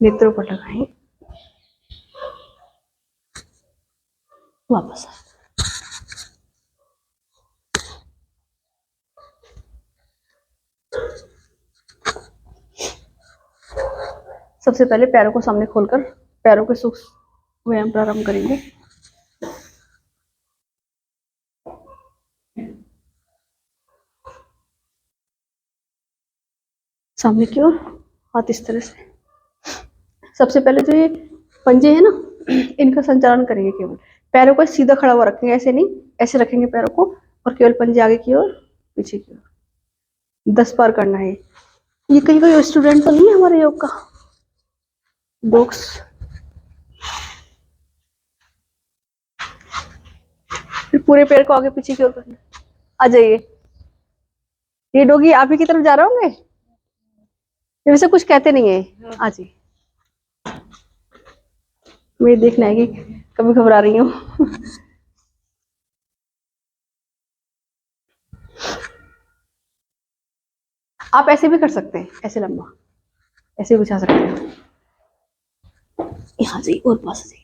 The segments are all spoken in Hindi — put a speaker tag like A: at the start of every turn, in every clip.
A: नेत्रों पर लगाएं, वापस आए। सबसे पहले पैरों को सामने खोलकर पैरों के सूक्ष्म व्यायाम प्रारंभ करेंगे। सामने की ओर हाथ इस तरह से। सबसे पहले जो ये पंजे है ना, इनका संचालन करेंगे। केवल पैरों को सीधा खड़ा हुआ रखेंगे, ऐसे नहीं, ऐसे रखेंगे पैरों को, और केवल पंजे आगे की ओर पीछे की ओर 10 बार करना है। ये कहीं कोई स्टूडेंट तो नहीं है हमारे योग का डॉग्स। फिर पूरे पैर को आगे पीछे की ओर करना। आ जाइए। ये डॉगी आप ही की तरफ जा रहे होंगे, वैसे कुछ कहते नहीं है। आ जाइए, मुझे देखना है कि कभी घबरा रही हूँ। आप ऐसे भी कर सकते हैं, ऐसे लंबा, ऐसे भी बिछा सकते हैं। यहाँ जाइए और पास जाइए।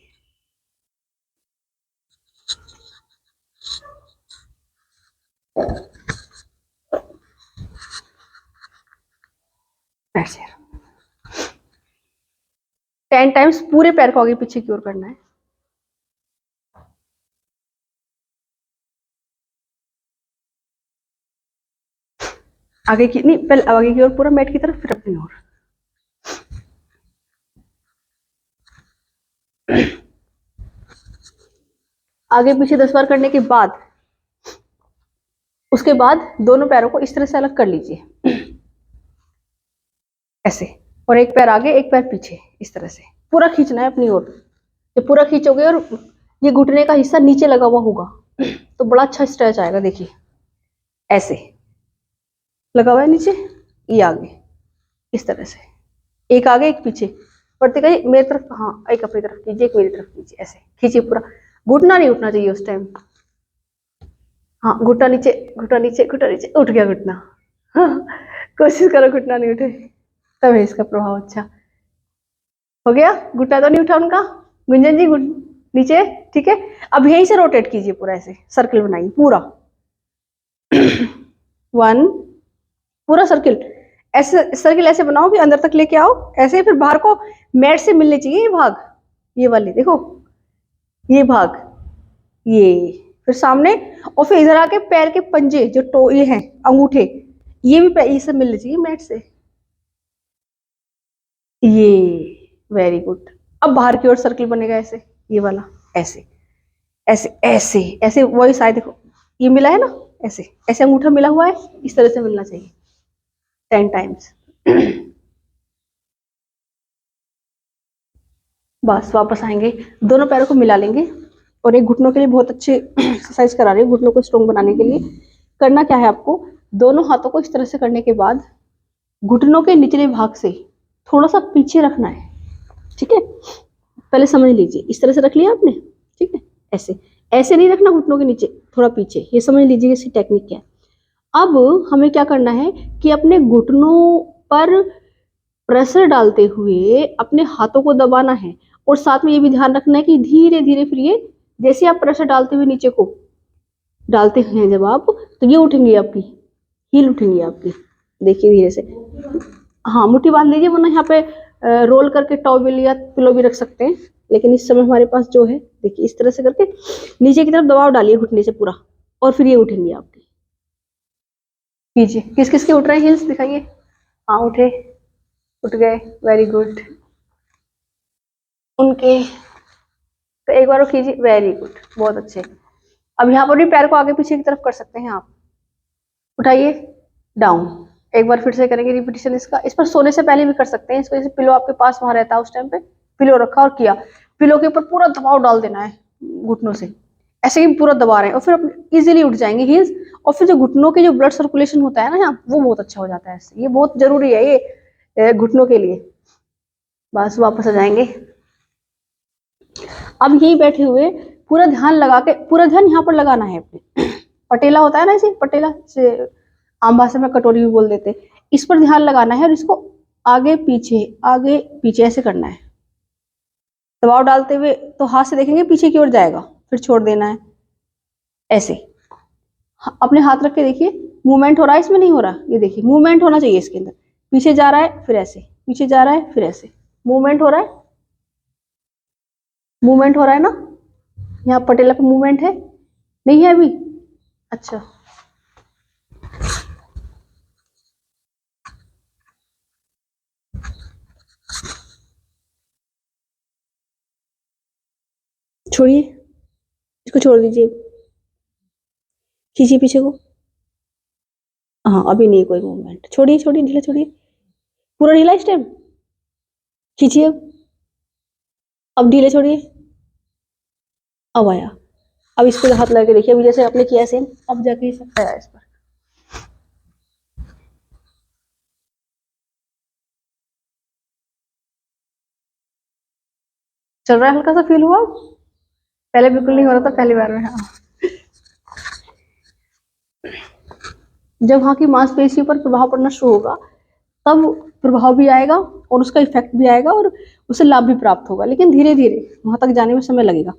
A: ऐसे 10 टाइम्स पूरे पैर को आगे पीछे की ओर करना है। आगे की नहीं, पहले आगे की ओर पूरा मैट की तरफ, फिर अपनी ओर। आगे पीछे 10 बार करने के बाद उसके बाद दोनों पैरों को इस तरह से अलग कर लीजिए, ऐसे, और एक पैर आगे एक पैर पीछे, इस तरह से पूरा खींचना है अपनी ओर। जब पूरा खींचोगे और ये घुटने का हिस्सा नीचे लगा हुआ होगा तो बड़ा अच्छा स्ट्रेच आएगा। देखिए ऐसे लगा हुआ है नीचे, ये आगे इस तरह से, एक आगे एक पीछे पढ़ते गए। मेरी तरफ, हाँ, एक अपनी तरफ कीजिए, एक मेरी तरफ कीजिए, ऐसे खींचिए पूरा। घुटना नहीं उठना चाहिए उस टाइम। हाँ, घुटना नीचे, घुटना नीचे, घुटना नीचे, उठ गया घुटना। हाँ, कोशिश करो घुटना नहीं उठे, तब है इसका प्रभाव अच्छा। हो गया, घुटना तो नहीं उठा उनका। गुंजन जी नीचे, ठीक है। अब यहीं से रोटेट कीजिए पूरा, ऐसे सर्कल बनाइए पूरा। 1, पूरा सर्किल, ऐसे सर्किल ऐसे बनाओ कि अंदर तक लेके आओ, ऐसे। फिर बाहर को मैट से मिलने चाहिए ये भाग, ये वाले देखो, ये भाग, ये फिर सामने, और फिर इधर आके पैर के पंजे जो टो ये हैं, अंगूठे, ये भी ये सब मिलने चाहिए मैट से, ये। Very good. अब बाहर की ओर सर्किल बनेगा ऐसे, ये वाला, ऐसे ऐसे ऐसे ऐसे, वही शायद देखो ये मिला है ना, ऐसे ऐसे अंगूठा मिला हुआ है, इस तरह से मिलना चाहिए 10 टाइम्स। बस वापस आएंगे, दोनों पैरों को मिला लेंगे, और एक घुटनों के लिए बहुत अच्छी एक्सरसाइज करा रही है, घुटनों को स्ट्रॉन्ग बनाने के लिए। करना क्या है आपको, दोनों हाथों को इस तरह से करने के बाद घुटनों के निचले भाग से थोड़ा सा पीछे रखना है, ठीक है। पहले समझ लीजिए, इस तरह से रख लिया आपने, ठीक है। ऐसे ऐसे नहीं रखना, घुटनों के नीचे थोड़ा पीछे, ये समझ लीजिए इसकी टेक्निक क्या है। अब हमें क्या करना है कि अपने घुटनों पर प्रेशर डालते हुए अपने हाथों को दबाना है, और साथ में ये भी ध्यान रखना है कि धीरे धीरे, फिर ये जैसे आप प्रेशर डालते हुए नीचे को डालते हैं जब आप, तो ये उठेंगी आपकी, हील उठेंगी आपकी, देखिए धीरे से। हाँ, मुट्ठी बांध लीजिए, वरना यहाँ पे रोल करके टॉवेल या पिलो भी रख सकते हैं, लेकिन इस समय हमारे पास जो है, देखिए इस तरह से करके नीचे की तरफ दबाव डालिए घुटने से पूरा, और फिर ये उठेंगी आपकी। कीजिए, किस किस के उठ रहे हैं हील्स दिखाइए। हाँ उठे, उठ गए, वेरी गुड। उनके तो एक बार वो कीजिए, वेरी गुड, बहुत अच्छे। अब यहाँ पर भी पैर को आगे पीछे की तरफ कर सकते हैं आप। उठाइए, डाउन, एक बार फिर से करेंगे रिपीटिशन इसका। इस पर सोने से पहले भी कर सकते हैं, इसको जैसे पिलो आपके पास वहां रहता है उस टाइम पे पिलो रखा और किया, पिलो के ऊपर पूरा दबाव डाल देना है घुटनों से, ऐसे ही पूरा दबा रहे हैं, और फिर इजीली उठ जाएंगे हील्स। और फिर जो घुटनों के जो ब्लड सर्कुलेशन होता है ना यहाँ, वो बहुत अच्छा हो जाता है इससे, ये बहुत जरूरी है ये घुटनों के लिए। बस वापस आ जाएंगे। अब यही बैठे हुए पूरा ध्यान लगा के, पूरा ध्यान यहाँ पर लगाना है अपने, पटेला होता है ना, इसे पटेला से आम भाषा में कटोरी भी बोल देते, इस पर ध्यान लगाना है, और इसको आगे पीछे ऐसे करना है। दबाव डालते हुए तो हाथ से देखेंगे पीछे की ओर जाएगा, फिर छोड़ देना है ऐसे। अपने हाथ रख के देखिए, मूवमेंट हो रहा है इसमें, नहीं हो रहा, ये देखिए मूवमेंट होना चाहिए इसके अंदर। पीछे जा रहा है फिर ऐसे, पीछे जा रहा है फिर ऐसे, मूवमेंट हो रहा है, मूवमेंट हो रहा है ना। यहाँ पटेला पे मूवमेंट है, नहीं है अभी? अच्छा, छोड़िए, इसको छोड़ दीजिए, खींचिए पीछे को। हाँ, अभी नहीं कोई मूवमेंट, छोड़िए छोड़िए, ढीला छोड़िए, पूरा ढीला इस टाइम, खींचिए अब ढीले छोड़िए, अब आया। अब इस पे हाथ लगा के देखिए, अभी जैसे आपने किया सेम, अब जाके सकता है इस पर। चल रहा है, हल्का सा फील हुआ, पहले बिल्कुल नहीं हो रहा था पहली बार में। हाँ, जब वहां की मांसपेशियों पर प्रभाव पड़ना शुरू होगा तब प्रभाव भी आएगा और उसका इफेक्ट भी आएगा और उसे लाभ भी प्राप्त होगा, लेकिन धीरे धीरे वहां तक जाने में समय लगेगा।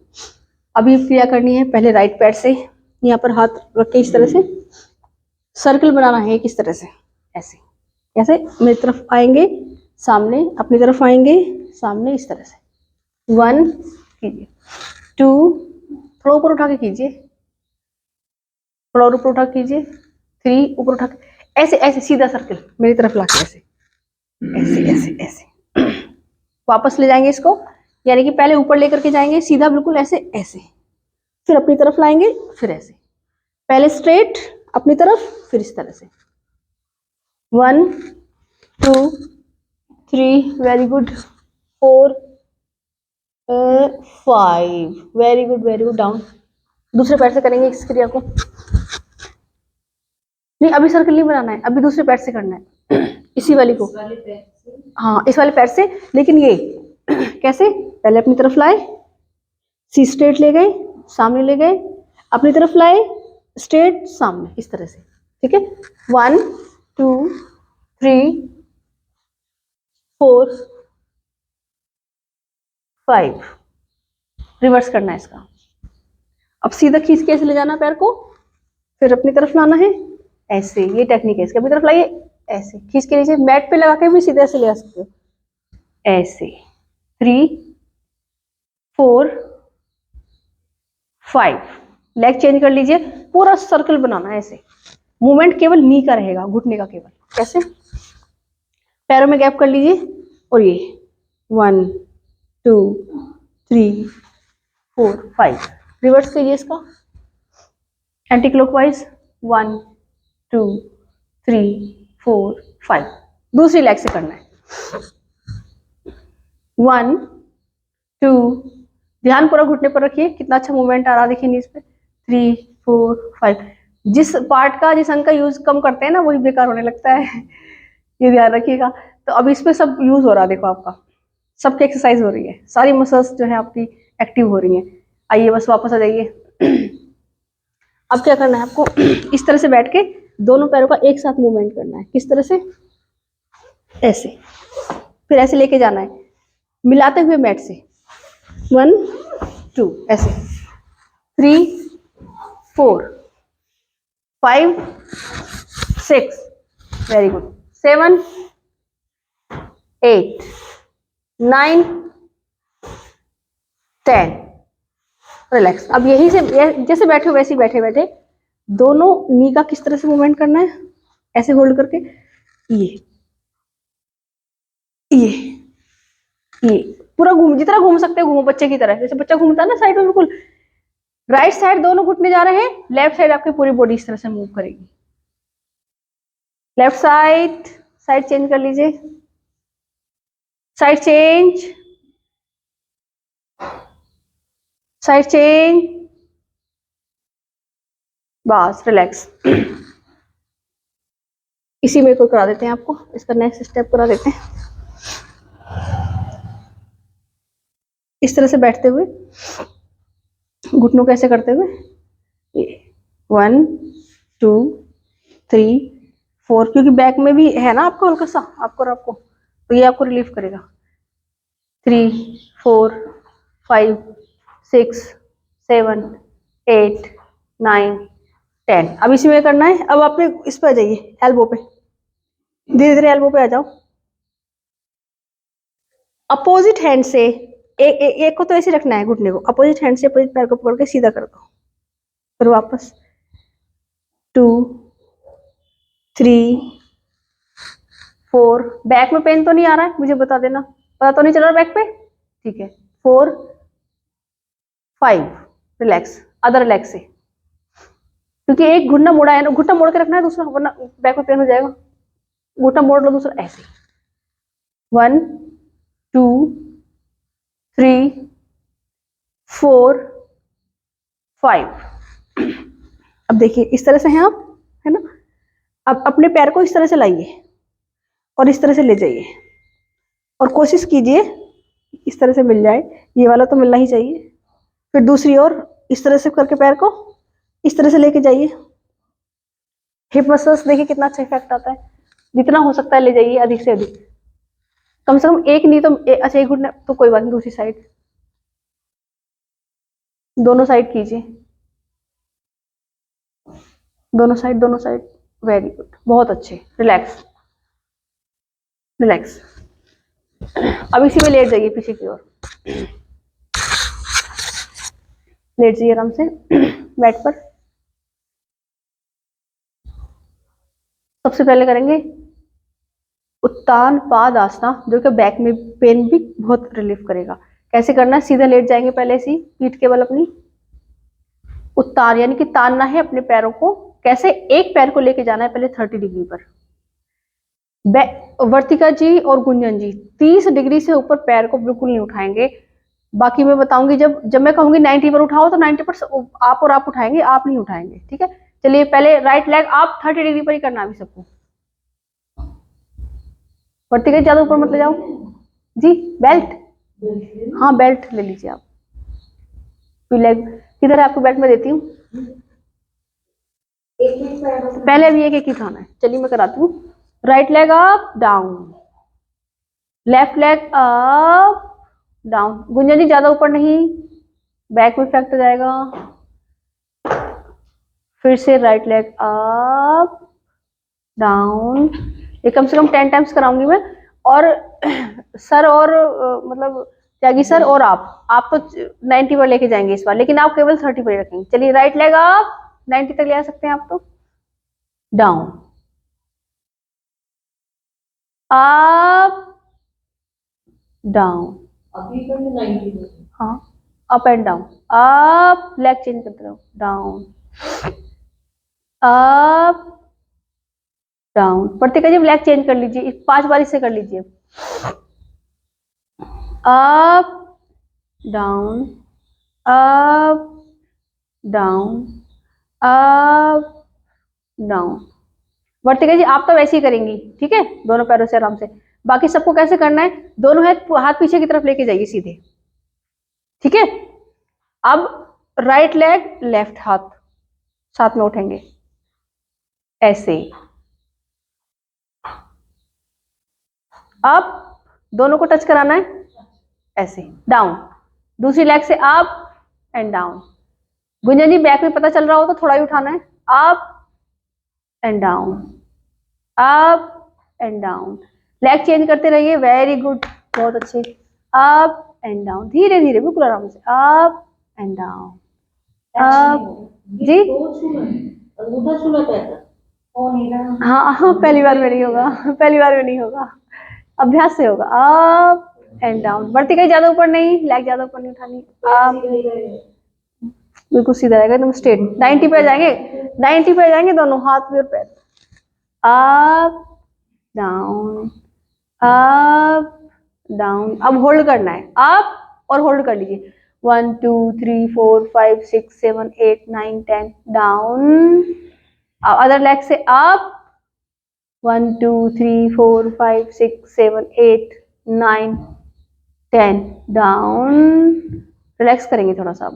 A: अभी क्रिया करनी है, पहले राइट पैर से यहाँ पर हाथ रख के इस तरह से सर्कल बनाना है, किस तरह से, ऐसे ऐसे मेरी तरफ आएंगे, सामने अपनी तरफ आएंगे, सामने इस तरह से। 1 कीजिए, 2 थोड़ा ऊपर उठा के कीजिए, थोड़ा ऊपर उठा कीजिए, 3 ऊपर उठा के, ऐसे ऐसे सीधा सर्कल मेरी तरफ लाके ऐसे ऐसे ऐसे ऐसे वापस ले जाएंगे इसको, यानी कि पहले ऊपर लेकर के जाएंगे सीधा बिल्कुल ऐसे ऐसे, फिर अपनी तरफ लाएंगे, फिर ऐसे, पहले स्ट्रेट अपनी तरफ, फिर इस तरह से। 1 2 3 very good, 4 5 very good, very good, down. दूसरे पैर से करेंगे इस क्रिया को, नहीं अभी सर्कल नहीं बनाना है, अभी दूसरे पैर से करना है इसी वाली को, हाँ इस वाले पैर से, लेकिन ये कैसे, पहले अपनी तरफ लाए, सी स्ट्रेट ले गए, सामने ले गए, अपनी तरफ लाए, स्ट्रेट सामने, इस तरह से, ठीक है। 1 2 3 4 5, रिवर्स करना है इसका। अब सीधा खींच के ऐसे ले जाना पैर को, फिर अपनी तरफ लाना है ऐसे, ये टेक्निक है इसकी। अपनी तरफ लाइए, ऐसे खींच के नीचे, मैट पे लगा के भी सीधे ऐसे ले आ सकते हो, ऐसे। 3 4 5, लेग चेंज कर लीजिए, पूरा सर्कल बनाना है ऐसे, मूवमेंट केवल नी का रहेगा, घुटने का केवल, कैसे, पैरों में गैप कर लीजिए, और ये 1 2 3 4 5, रिवर्स कीजिए इसका एंटी क्लॉकवाइज, 1 2 3 4 5, दूसरी लेग से करना है। 1 2, ध्यान पूरा घुटने पर रखिए, कितना अच्छा मूवमेंट आ रहा है देखिए नीज पे। 3 4 5, जिस पार्ट का, जिस अंग का यूज कम करते हैं ना वही बेकार होने लगता है ये ध्यान रखिएगा। तो अब इस पे सब यूज हो रहा है, देखो आपका सबकी एक्सरसाइज हो रही है, सारी मसल्स जो है आपकी एक्टिव हो रही हैं। आइए बस वापस आ जाइए अब क्या करना है आपको इस तरह से बैठ के दोनों पैरों का एक साथ मूवमेंट करना है, किस तरह से, ऐसे, फिर ऐसे लेके जाना है मिलाते हुए मैट से, 1 2 ऐसे, 3 4 5 6 वेरी गुड, 7 8 9 10, रिलैक्स। अब यही से जैसे बैठे हो वैसे ही बैठे बैठे दोनों नी का किस तरह से मूवमेंट करना है, ऐसे होल्ड करके, ये पूरा घूम, जितना घूम सकते हो घूमो, बच्चे की तरह, जैसे बच्चा घूमता है ना साइड में, बिल्कुल राइट साइड दोनों घुटने जा रहे हैं, लेफ्ट साइड आपकी पूरी बॉडी इस तरह से मूव करेगी। लेफ्ट साइड, साइड चेंज कर लीजिए, साइड चेंज, साइड चेंज, बस रिलैक्स। इसी में को करा देते हैं आपको, इसका नेक्स्ट स्टेप करा देते हैं। इस तरह से बैठते हुए घुटनों को ऐसे करते हुए, 1 2 3 4, क्योंकि बैक में भी है ना आपको हल्का सा, आपको और आपको तो ये आपको रिलीफ करेगा। 3 4 5 6 7 8 9 10। अब इसी में करना है। अब आपने इस पे आ जाइए, एल्बो पे, धीरे धीरे एल्बो पे आ जाओ। अपोजिट हैंड से एक को तो ऐसे रखना है घुटने को, अपोजिट हैंड से अपोजिट पैर को पकड़ के सीधा कर दो। फिर वापस 2 3 4। बैक में पेन तो नहीं आ रहा है, मुझे बता देना, पता तो नहीं चल रहा बैक पे, ठीक है। 4 5 रिलैक्स, अदर लेग से, क्योंकि एक घुटना मोड़ा है ना, घुटना मोड़ के रखना है दूसरा, वरना बैक में पेन हो जाएगा। घुटना मोड़ लो दूसरा, ऐसे 1 2 3 4 5। अब देखिए इस तरह से हैं आप, है ना। अब अपने पैर को इस तरह से लाइए और इस तरह से ले जाइए, और कोशिश कीजिए इस तरह से मिल जाए, ये वाला तो मिलना ही चाहिए। फिर दूसरी ओर इस तरह से करके पैर को इस तरह से लेके जाइए। हिप मसल्स देखिए कितना अच्छा इफेक्ट आता है, जितना हो सकता है ले जाइए, अधिक से अधिक, कम से कम एक नहीं तो अच्छा एक घुटना तो कोई बात नहीं, दूसरी साइड, दोनों साइड कीजिए, दोनों साइड दोनों साइड, वेरी गुड, बहुत अच्छे। Relax relax. अब इसी में लेट जाइए पीछे की ओर, लेट जाइए आराम से बेड पर। सबसे पहले करेंगे उत्तान पादासना, जो कि बैक में पेन भी बहुत रिलीफ करेगा। कैसे करना है, सीधा लेट जाएंगे पहले से, पीठ के बल अपनी, उत्तान यानी कि तानना है अपने पैरों को। कैसे, एक पैर को लेके जाना है पहले 30 डिग्री पर, वर्तिका जी और गुंजन जी 30 डिग्री से ऊपर पैर को बिल्कुल नहीं उठाएंगे। बाकी मैं बताऊंगी, जब जब मैं कहूंगी 90 पर उठाओ तो 90 पर आप उठाएंगे, आप नहीं उठाएंगे, ठीक है। चलिए पहले राइट लेग आप 30 डिग्री पर ही करना अभी सबको। वर्तिका ज्यादा ऊपर मत ले जाओ जी। बेल्ट, हाँ बेल्ट ले लीजिए आप। लेग किधर है आपको, बेल्ट में देती हूँ। पहले अभी एक एक ही उठाना है, चलिए मैं कराती हूँ। Right leg up down, left leg up down. Gunjan ji ज्यादा ऊपर नहीं, बैक में इफेक्ट हो जाएगा। फिर से राइट लेग अप डाउन, ये कम से कम 10 टाइम्स कराऊंगी मैं। और सर और मतलब त्यागी सर और आप तो 90 पर लेके जाएंगे इस बार, लेकिन आप केवल 30 पर ही रखेंगे। चलिए राइट लेग अप, 90 तक ले आ सकते हैं आप तो। डाउन अप डाउन, हाँ up and down, up leg change करते रहो, down up down. Pratika ji leg change कर लीजिए, 5 बार इससे कर लीजिए। Up down up down up down. Vartika ji आप तो वैसे ही करेंगी, ठीक है, दोनों पैरों से आराम से। बाकी सबको कैसे करना है, दोनों हाथ पीछे की तरफ लेके जाइए सीधे, ठीक है। अब राइट लेग लेफ्ट हाथ साथ में उठेंगे ऐसे। अब दोनों को टच कराना है ऐसे, डाउन। दूसरी लेग से up and down. Gunjan ji back में पता चल रहा हो तो थोड़ा ही उठाना है, up and down, up and down. Leg change करते रहिए, वेरी गुड, बहुत अच्छे। अप एंड डाउन, धीरे धीरे बिल्कुल आराम से, अप एंड डाउन, अप जी। हाँ हाँ पहली बार में नहीं होगा, पहली बार में नहीं होगा, अभ्यास से होगा। अप एंड डाउन, बढ़ती गई, ज्यादा ऊपर नहीं, लेग ज्यादा ऊपर नहीं उठानी, अप बिल्कुल सीधा रहेगा एकदम स्ट्रेट। 90 पे जाएंगे, 90 पे जाएंगे दोनों हाथ में पैर। Up down up down. अब होल्ड करना है, अप और होल्ड कर लीजिए। 1 2 3 4 5 6 7 8 9 10 डाउन। अदर लेग से अप 1 2 3 4 5 6 7 8 9 10 डाउन। रिलैक्स करेंगे थोड़ा सा,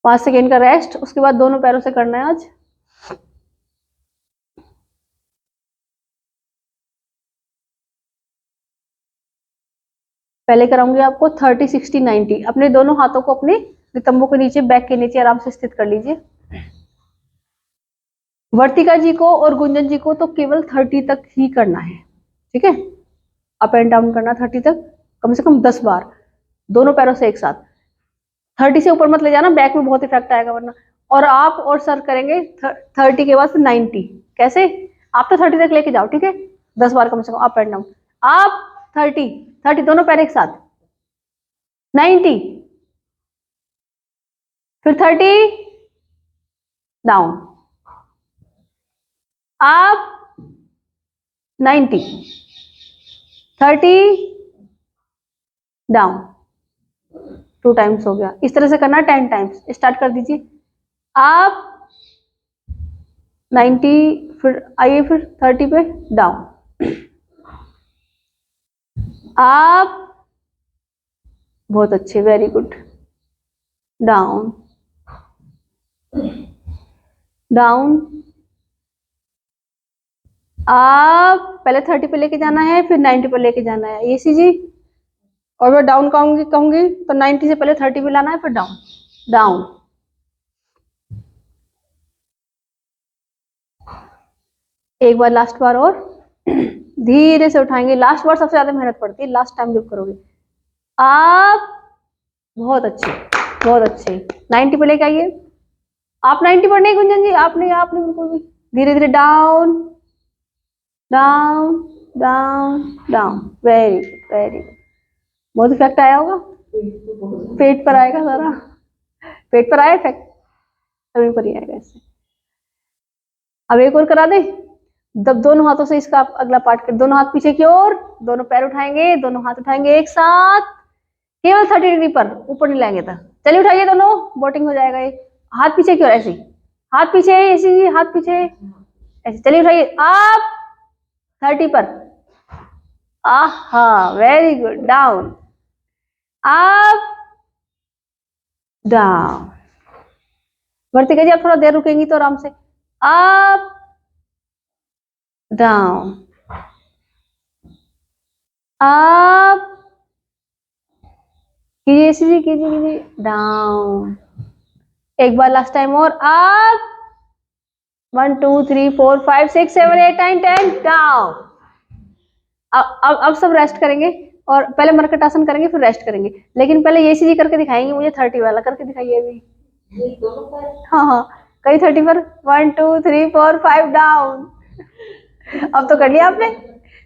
A: 5 सेकेंड का रेस्ट, उसके बाद दोनों पैरों से करना है आज। पहले कराऊंगी आपको 30 60 90। अपने दोनों हाथों को अपने नितंबों के नीचे, बैक के नीचे आराम से स्थित कर लीजिए। वर्तिका जी को और गुंजन जी को तो केवल 30 तक ही करना है, ठीक है। अप एंड डाउन करना 30 तक, कम से कम 10 बार दोनों पैरों से एक साथ। 30 से ऊपर मत ले जाना, बैक में बहुत इफेक्ट आएगा वरना। और आप और सर करेंगे 30 के बाद फिर 90। कैसे? आप तो 30 तक लेके जाओ, ठीक है। 10 बार कम से कम अप एंड डाउन। आप 30 दोनों पैर एक साथ, 90, फिर 30 डाउन, आप 90, 30 डाउन। 2 टाइम्स हो गया। इस तरह से करना 10 टाइम्स। स्टार्ट कर दीजिए। आप 90, फिर आइए, फिर 30 पे डाउन, आप, बहुत अच्छे, वेरी गुड, डाउन, डाउन, आप पहले 30 पे लेके जाना है, फिर 90 पे लेके जाना है, ये जी। और मैं डाउन कहूंगी तो 90 से पहले 30 पे लाना है, फिर डाउन, डाउन। एक बार, लास्ट बार, और धीरे से उठाएंगे। लास्ट बार सबसे ज्यादा मेहनत पड़ती है, लास्ट टाइम जब करोगे आप। बहुत अच्छे, बहुत अच्छे। 90 पे लेके आइए। आप 90 पर नहीं गुंजन जी, आप नहीं बिल्कुल भी। धीरे धीरे down, down, down, down. Very good, very good. बहुत इफेक्ट आया होगा। पेट पर आएगा सारा, पेट पर आया इफेक्ट, सभी पर ही आएगा इससे। अब एक और करा दे। जब दोनों हाथों से इसका अगला पार्ट कर, दोनों हाथ पीछे की ओर, दोनों पैर उठाएंगे, दोनों हाथ उठाएंगे एक साथ, केवल 30 डिग्री पर, ऊपर नहीं लाएंगे तक। चलिए उठाइए दोनों, बोटिंग हो जाएगा ये। हाथ पीछे की ओर, ऐसे हाथ पीछे, ऐसे हाथ पीछे, ऐसे। चलिए उठाइए। आप 30 पर, आहा, वेरी गुड। डाउन, आप, डाउन। वर्तिका जी आप थोड़ा देर रुकेंगी तो आराम से। आप, डाउन, आप, कीजिए कीजिए कीजिए, डाउन। एक बार लास्ट टाइम और। आप, 1 2 3 4 5 6 7 8 9 10, डाउन। अब सब रेस्ट करेंगे, और पहले मरकट आसन करेंगे, फिर रेस्ट करेंगे। लेकिन पहले ये सीधी करके दिखाएंगे, मुझे 30 वाला करके दिखाइए अभी। हाँ हाँ, कई 30 पर। 1 2 3 4 5 डाउन। अब तो कर लिया आपने,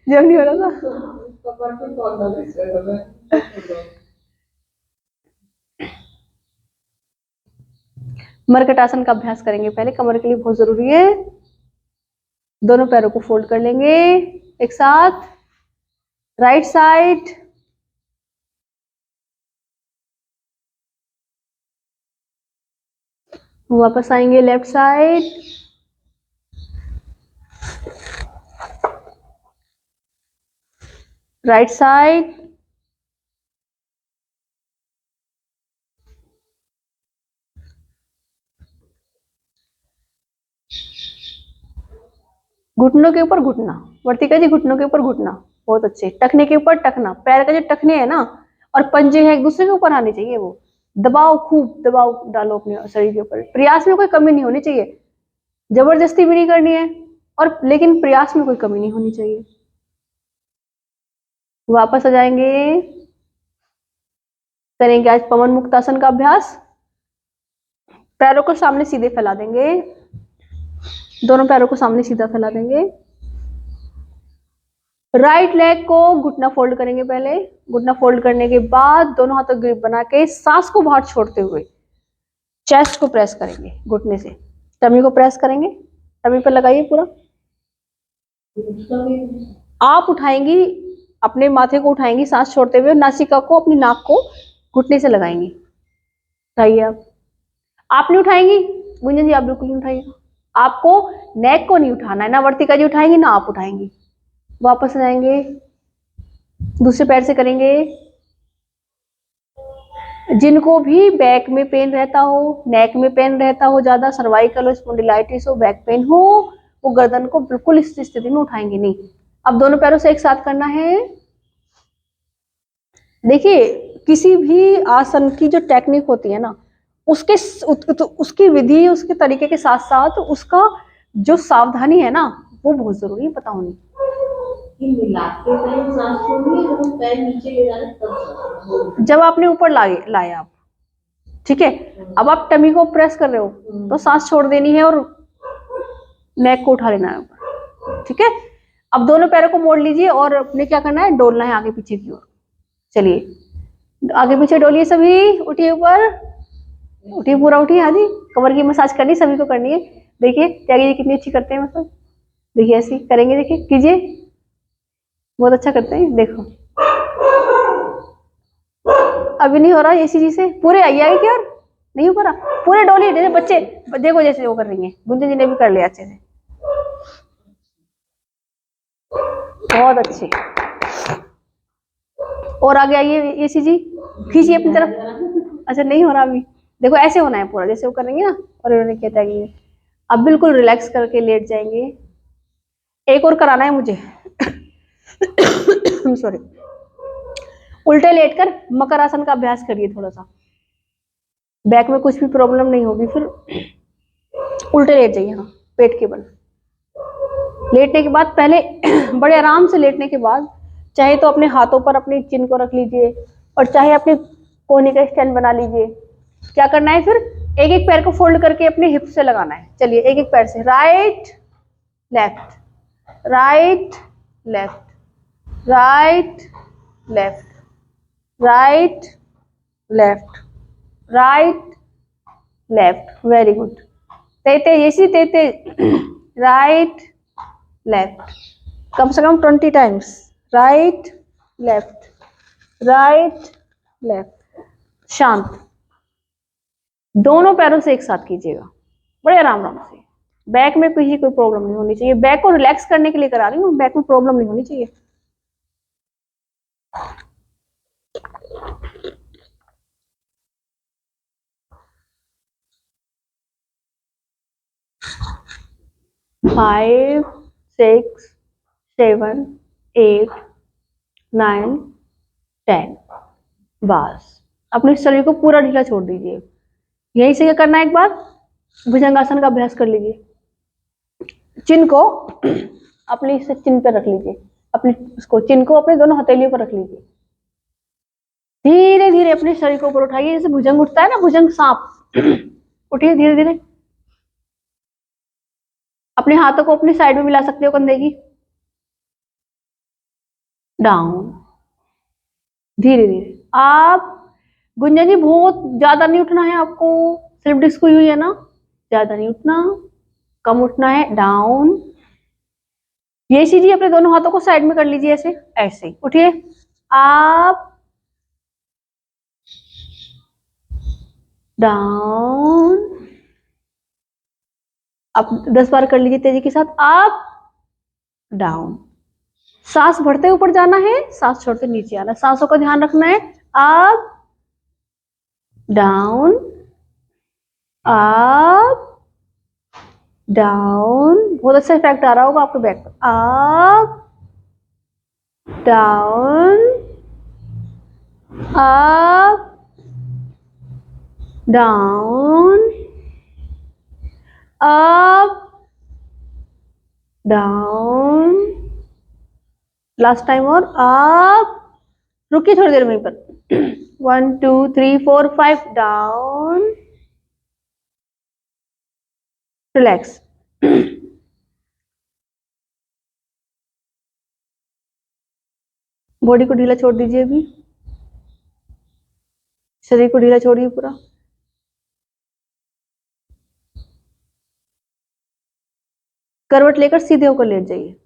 A: जब नहीं हो रहा था। मरकट आसन का अभ्यास करेंगे पहले, कमर के लिए बहुत जरूरी है। दोनों पैरों को फोल्ड कर लेंगे एक साथ, राइट साइड, वापस आएंगे लेफ्ट साइड, राइट साइड, घुटनों के ऊपर घुटना। वर्तिका जी घुटनों के ऊपर घुटना, बहुत अच्छे। टखने के ऊपर टखना, पैर का जो टखने है ना और पंजे हैं एक दूसरे के ऊपर आने चाहिए। वो दबाव, खूब दबाव डालो अपने शरीर के ऊपर। प्रयास में कोई कमी नहीं होनी चाहिए, जबरदस्ती भी नहीं करनी है, और लेकिन प्रयास में कोई कमी नहीं होनी चाहिए। वापस आ जाएंगे, करेंगे आज पवन मुक्तासन का अभ्यास। पैरों को सामने सीधे फैला देंगे, दोनों पैरों को सामने सीधा फैला देंगे। राइट लेग को घुटना फोल्ड करेंगे पहले। घुटना फोल्ड करने के बाद दोनों हाथों ग्रिप बना के सांस को बाहर छोड़ते हुए चेस्ट को प्रेस करेंगे घुटने से। टमी को प्रेस करेंगे, टमी पर लगाइए पूरा। आप उठाएंगी, अपने माथे को उठाएंगी सांस छोड़ते हुए, नासिका को, अपनी नाक को घुटने से लगाएंगी। उठाइए आप नहीं उठाएंगी गुंजन जी, आप बिल्कुल नहीं उठाइएगा। आपको नेक को नहीं उठाना है, ना वर्तिका जी उठाएंगी ना आप उठाएंगी। वापस आ जाएंगे, दूसरे पैर से करेंगे। जिनको भी बैक में पेन रहता हो, नेक में पेन रहता हो, ज्यादा सर्वाइकल हो, स्पॉन्डिलाइटिस हो, बैक पेन हो, वो गर्दन को बिल्कुल इस स्थिति में उठाएंगे नहीं। अब दोनों पैरों से एक साथ करना है। देखिए किसी भी आसन की जो टेक्निक होती है ना, उसकी विधि, उसके तरीके के साथ साथ उसका जो सावधानी है ना, वो बहुत जरूरी है पता होनी। जब आपने ऊपर लाए आप, ठीक है, अब आप टमी को प्रेस कर रहे हो तो सांस छोड़ देनी है और नेक को उठा लेना है ऊपर, ठीक है। अब दोनों पैरों को मोड़ लीजिए और अपने क्या करना है, डोलना है आगे पीछे की ओर। चलिए आगे पीछे डोलिए सभी, उठिए ऊपर, उठिए पूरा उठिए, हाँ जी, कमर की मसाज करनी सभी को करनी है। देखिए त्यागी जी कितनी अच्छी करते हैं मतलब, देखिए ऐसे करेंगे, देखिए कीजिए, बहुत अच्छा करते हैं, देखो अभी नहीं हो रहा ये चीज से, पूरे आइए आगे की ओर, नहीं हो रहा, पूरे डोली, जैसे बच्चे देखो जैसे वो कर रही है, गुंजन जी ने भी कर लिया अच्छे से, बहुत अच्छे। और आगे आइए ये जी, खींचिए अपनी तरफ, अच्छा नहीं हो रहा अभी, देखो ऐसे होना है पूरा जैसे वो करेंगे ना, और उन्होंने किया था कि अब बिल्कुल रिलैक्स करके लेट जाएंगे। एक और कराना है मुझे सॉरी, उल्टे लेटकर मकर आसन का अभ्यास करिए थोड़ा सा, बैक में कुछ भी प्रॉब्लम नहीं होगी फिर। उल्टे लेट जाइए, हाँ पेट के बल, लेटने के बाद पहले बड़े आराम से लेटने के बाद चाहे तो अपने हाथों पर अपनी चिन को रख लीजिए, और चाहे अपने कोहनी का स्टैंड बना लीजिए। क्या करना है फिर, एक एक पैर को फोल्ड करके अपने हिप से लगाना है। चलिए एक एक पैर से, right left, right left, right left, right left, right left, very good. तेते येसी तेते, राइट लेफ्ट, कम से कम 20 times, right left, right left. शांत, दोनों पैरों से एक साथ कीजिएगा, बड़े आराम आराम से। बैक में कोई प्रॉब्लम नहीं होनी चाहिए, बैक को रिलैक्स करने के लिए करा रही हूँ, बैक में प्रॉब्लम नहीं होनी चाहिए। फाइव, 6, 7, 8, 9, 10, बस अपने शरीर को पूरा ढीला छोड़ दीजिए। यहीं से क्या करना है, एक बार भुजंगासन का अभ्यास कर लीजिए। चिन को अपनी चिन पर रख लीजिए, अपनी उसको चिन को अपने दोनों हथेलियों पर रख लीजिए। धीरे धीरे अपने शरीर को ऊपर उठाइए, जैसे भुजंग उठता है ना, भुजंग सांप उठिए धीरे धीरे। अपने हाथों को अपनी साइड में मिला सकते हो कंधे की, डाउन, धीरे धीरे आप। गुंजन जी बहुत ज्यादा नहीं उठना है आपको, सिर्फ डिस्क हुई है ना, ज्यादा नहीं उठना, कम उठना है, डाउन। ये कीजिए, अपने दोनों हाथों को साइड में कर लीजिए, ऐसे ऐसे उठिए आप, डाउन। आप 10 बार कर लीजिए तेजी के साथ, अप डाउन। सांस बढ़ते ऊपर जाना है, सांस छोड़ते नीचे आना, सांसों का ध्यान रखना है, अप डाउन, अप डाउन। बहुत अच्छा इफेक्ट आ रहा होगा आपके बैक पर, up down, up down, up down. Last time और अप, रुकिए थोड़ी देर वहीं पर, 1 2 3 4 5, डाउन, रिलैक्स। बॉडी को ढीला छोड़ दीजिए, अभी शरीर को ढीला छोड़िए पूरा। करवट लेकर सीधे होकर लेट जाइए।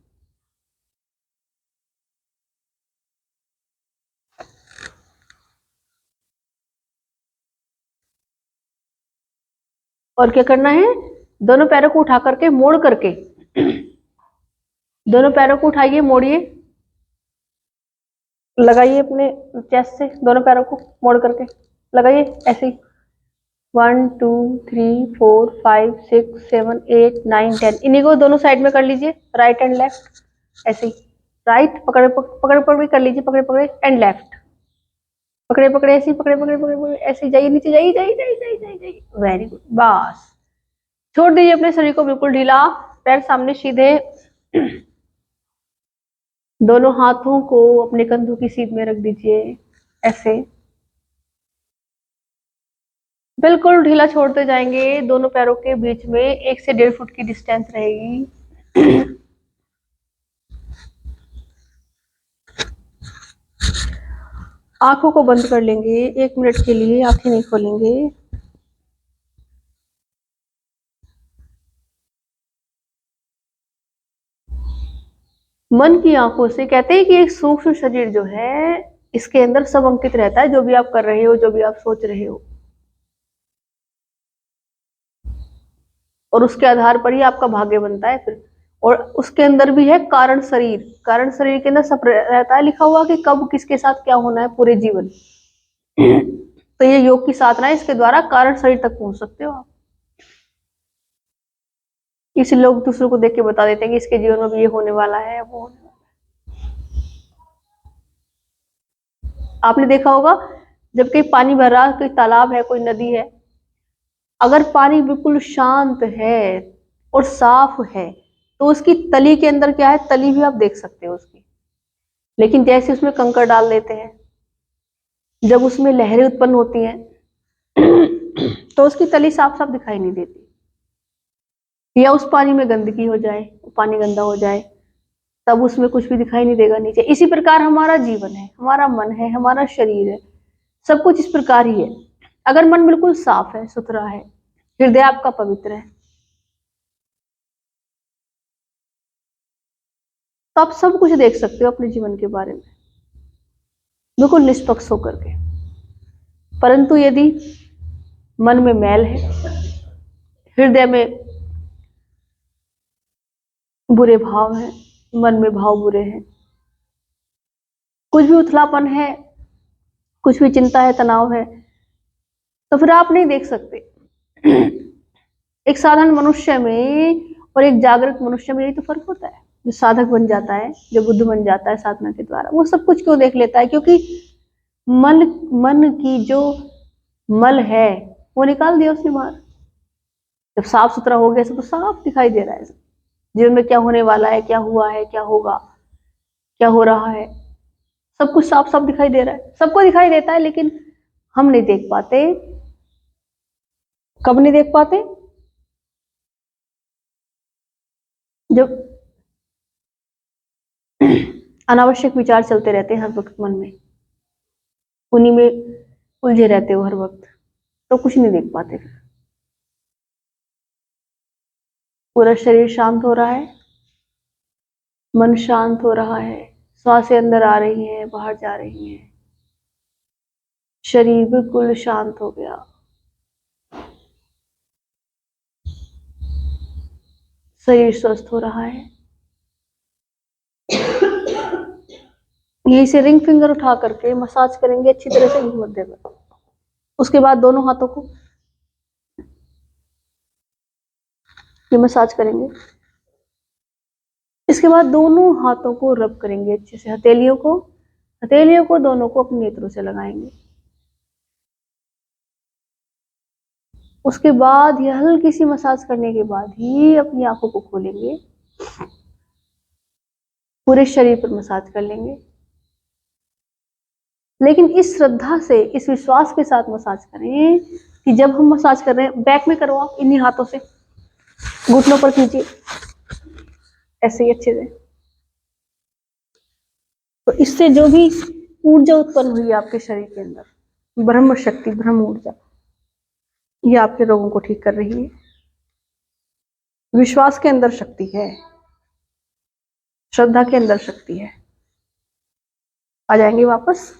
A: और क्या करना है, दोनों पैरों को उठा करके मोड़ करके, दोनों पैरों को उठाइए, मोड़िए, लगाइए अपने चेस्ट से, दोनों पैरों को मोड़ करके लगाइए ऐसे ही। 1 2 3 4 5 6 7 8 9 10, इन्हीं को दोनों साइड में कर लीजिए, राइट एंड लेफ्ट, ऐसे ही। राइट पकड़े पकड़े पकड़े कर लीजिए, पकड़े पकड़े एंड लेफ्ट, पकड़े पकड़े, ऐसे पकड़े पकड़े पकड़े पकड़े, ऐसे जाइए नीचे, जाइए जाइए जाइए जाइए जाइए जाइए, वेरी गुड। बस छोड़ दीजिए अपने शरीर को बिल्कुल ढीला, पैर सामने सीधे, दोनों हाथों को अपने कंधों की सीध में रख दीजिए, ऐसे बिल्कुल ढीला छोड़ते जाएंगे। दोनों पैरों के बीच में 1 से 1.5 फुट की डिस्टेंस रहेगी। आंखों को बंद कर लेंगे 1 मिनट के लिए, आंखें नहीं खोलेंगे। मन की आंखों से कहते हैं कि एक सूक्ष्म शरीर जो है, इसके अंदर सब अंकित रहता है, जो भी आप कर रहे हो, जो भी आप सोच रहे हो, और उसके आधार पर ही आपका भाग्य बनता है फिर। और उसके अंदर भी है कारण शरीर, कारण शरीर के अंदर सब रहता है लिखा हुआ कि कब किसके साथ क्या होना है पूरे जीवन। तो ये योग की साधना है, इसके द्वारा कारण शरीर तक पहुंच सकते हो आप। इसलिए लोग दूसरों को देख के बता देते हैं कि इसके जीवन में भी ये होने वाला है, वो होने वाला है। आपने देखा होगा जब कहीं पानी भरा, कोई तालाब है, कोई नदी है, अगर पानी बिल्कुल शांत है और साफ है, तो उसकी तली के अंदर क्या है, तली भी आप देख सकते हो उसकी। लेकिन जैसे उसमें कंकड़ डाल देते हैं, जब उसमें लहरें उत्पन्न होती हैं, तो उसकी तली साफ साफ दिखाई नहीं देती। या उस पानी में गंदगी हो जाए, पानी गंदा हो जाए, तब उसमें कुछ भी दिखाई नहीं देगा नीचे। इसी प्रकार हमारा जीवन है, हमारा मन है, हमारा शरीर है, सब कुछ इस प्रकार ही है। अगर मन बिल्कुल साफ है, सुथरा है, हृदय आपका पवित्र है, तो आप सब कुछ देख सकते हो अपने जीवन के बारे में बिल्कुल निष्पक्ष होकर के। परंतु यदि मन में मैल है, हृदय में बुरे भाव है, मन में भाव बुरे हैं, कुछ भी उथलापन है, कुछ भी चिंता है, तनाव है, तो फिर आप नहीं देख सकते। एक साधारण मनुष्य में और एक जागृत मनुष्य में यही तो फर्क होता है। जो साधक बन जाता है, जो बुद्ध बन जाता है साधना के द्वारा, वो सब कुछ क्यों देख लेता है? क्योंकि मन मन की जो मल है वो निकाल दिया उसने बाहर। जब साफ सुथरा हो गया सब, तो साफ दिखाई दे रहा है जीवन में क्या होने वाला है, क्या हुआ है, क्या होगा, क्या हो रहा है, सब कुछ साफ साफ दिखाई दे रहा है। सबको दिखाई देता है, लेकिन हम नहीं देख पाते। कब नहीं देख पाते? जब अनावश्यक विचार चलते रहते हैं हर वक्त मन में, उन्हीं में उलझे रहते हो हर वक्त, तो कुछ नहीं देख पाते। पूरा शरीर शांत हो रहा है, मन शांत हो रहा है, सांसें अंदर आ रही हैं, बाहर जा रही हैं, शरीर बिल्कुल शांत हो गया, शरीर स्वस्थ हो रहा है। यहीं से रिंग फिंगर उठा करके मसाज करेंगे अच्छी तरह से मध्य पर। उसके बाद दोनों हाथों को ये मसाज करेंगे। इसके बाद दोनों हाथों को रब करेंगे अच्छे से, हथेलियों को दोनों को अपने नेत्रों से लगाएंगे। उसके बाद ये हल्की सी मसाज करने के बाद ही अपनी आंखों को खोलेंगे, पूरे शरीर पर मसाज कर लेंगे। लेकिन इस श्रद्धा से, इस विश्वास के साथ मसाज करें कि जब हम मसाज कर रहे हैं, बैक में करो आप, इन्हीं हाथों से घुटनों पर कीजिए ऐसे ही अच्छे से। तो इससे जो भी ऊर्जा उत्पन्न हुई है आपके शरीर के अंदर, ब्रह्म शक्ति, ब्रह्म ऊर्जा, ये आपके रोगों को ठीक कर रही है। विश्वास के अंदर शक्ति है, श्रद्धा के अंदर शक्ति है। आ जाएंगे वापस।